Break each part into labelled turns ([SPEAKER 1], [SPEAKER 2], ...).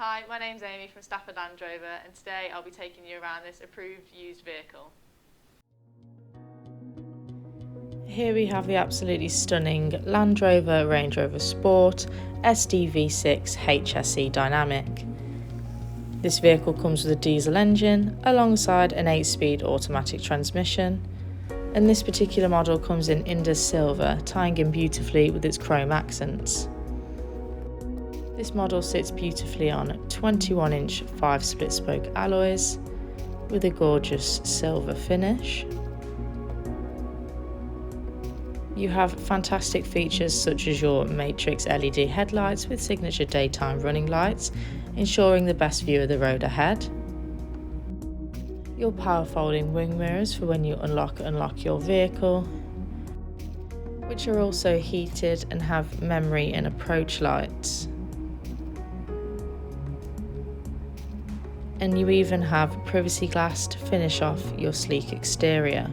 [SPEAKER 1] Hi, my name's Amy from Stafford Land Rover, and today I'll be taking you around this approved used vehicle.
[SPEAKER 2] Here we have the absolutely stunning Land Rover Range Rover Sport SDV6 HSE Dynamic. This vehicle comes with a diesel engine alongside an 8-speed automatic transmission, and this particular model comes in Indus Silver, tying in beautifully with its chrome accents. This model sits beautifully on 21-inch 5 split spoke alloys with a gorgeous silver finish. You have fantastic features such as your matrix LED headlights with signature daytime running lights, ensuring the best view of the road ahead. Your power folding wing mirrors for when you unlock your vehicle, which are also heated and have memory and approach lights. And you even have privacy glass to finish off your sleek exterior.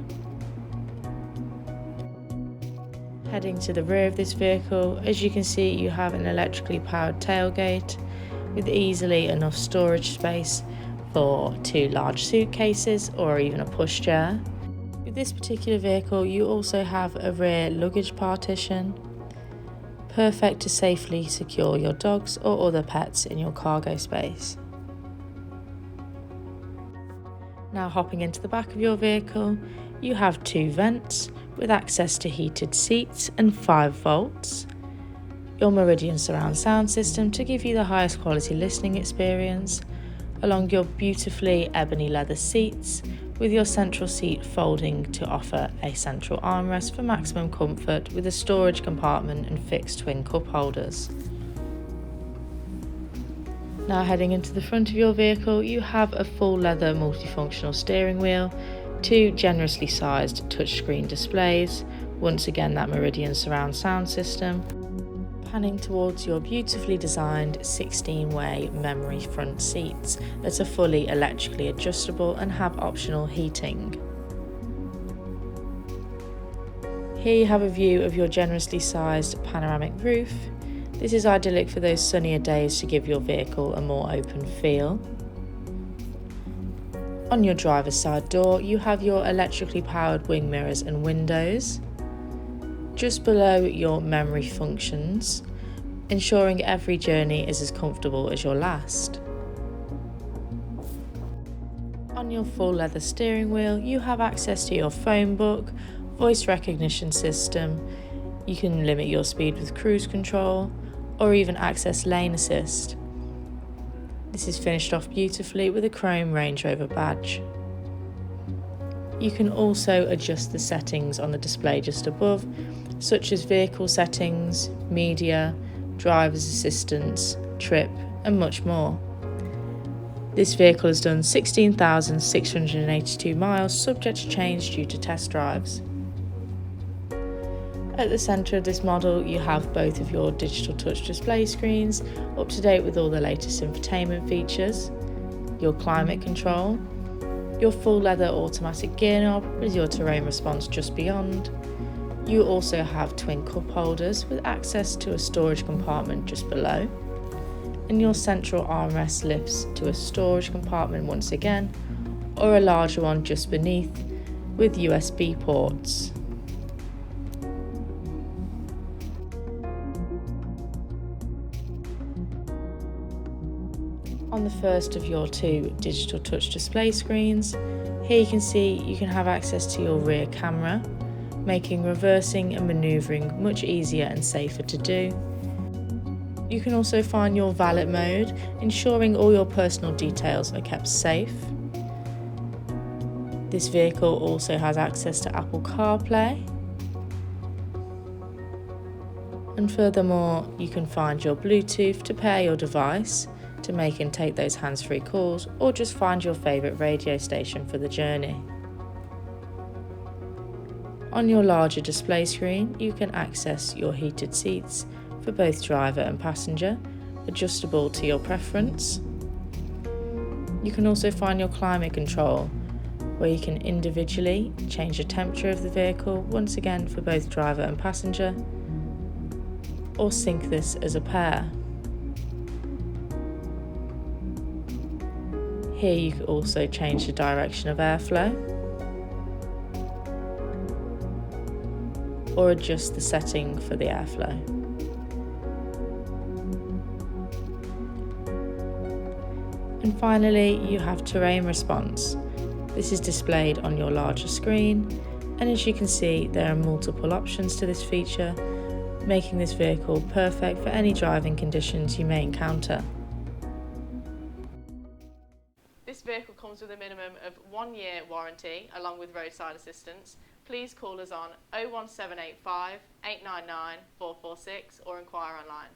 [SPEAKER 2] Heading to the rear of this vehicle, as you can see, you have an electrically powered tailgate with easily enough storage space for 2 large suitcases or even a pushchair. With this particular vehicle, you also have a rear luggage partition, perfect to safely secure your dogs or other pets in your cargo space. Now hopping into the back of your vehicle, you have 2 vents with access to heated seats and 5 volts, your Meridian surround sound system to give you the highest quality listening experience, along your beautifully ebony leather seats with your central seat folding to offer a central armrest for maximum comfort with a storage compartment and fixed twin cup holders. Now heading into the front of your vehicle, you have a full leather multifunctional steering wheel, 2 generously sized touchscreen displays, once again that Meridian surround sound system, panning towards your beautifully designed 16-way memory front seats that are fully electrically adjustable and have optional heating. Here you have a view of your generously sized panoramic roof. This is idyllic for those sunnier days to give your vehicle a more open feel. On your driver's side door, you have your electrically powered wing mirrors and windows. Just below your memory functions, ensuring every journey is as comfortable as your last. On your full leather steering wheel, you have access to your phone book, voice recognition system. You can limit your speed with cruise control, or even access lane assist. This is finished off beautifully with a chrome Range Rover badge. You can also adjust the settings on the display just above, such as vehicle settings, media, driver's assistance, trip, and much more. This vehicle has done 16,682 miles, subject to change due to test drives. At the centre of this model, you have both of your digital touch display screens, up to date with all the latest infotainment features, your climate control, your full leather automatic gear knob with your terrain response just beyond. You also have twin cup holders with access to a storage compartment just below, and your central armrest lifts to a storage compartment once again, or a larger one just beneath with USB ports. On the first of your 2 digital touch display screens, here you can see you can have access to your rear camera, making reversing and manoeuvring much easier and safer to do. You can also find your valet mode, ensuring all your personal details are kept safe. This vehicle also has access to Apple CarPlay. And furthermore, you can find your Bluetooth to pair your device to make and take those hands-free calls, or just find your favourite radio station for the journey. On your larger display screen, you can access your heated seats for both driver and passenger, adjustable to your preference. You can also find your climate control, where you can individually change the temperature of the vehicle, once again for both driver and passenger, or sync this as a pair. Here you can also change the direction of airflow or adjust the setting for the airflow. And finally, you have terrain response. This is displayed on your larger screen, and as you can see, there are multiple options to this feature, making this vehicle perfect for any driving conditions you may encounter.
[SPEAKER 1] This vehicle comes with a minimum of 1 year warranty along with roadside assistance. Please call us on 01785 899 446 or inquire online.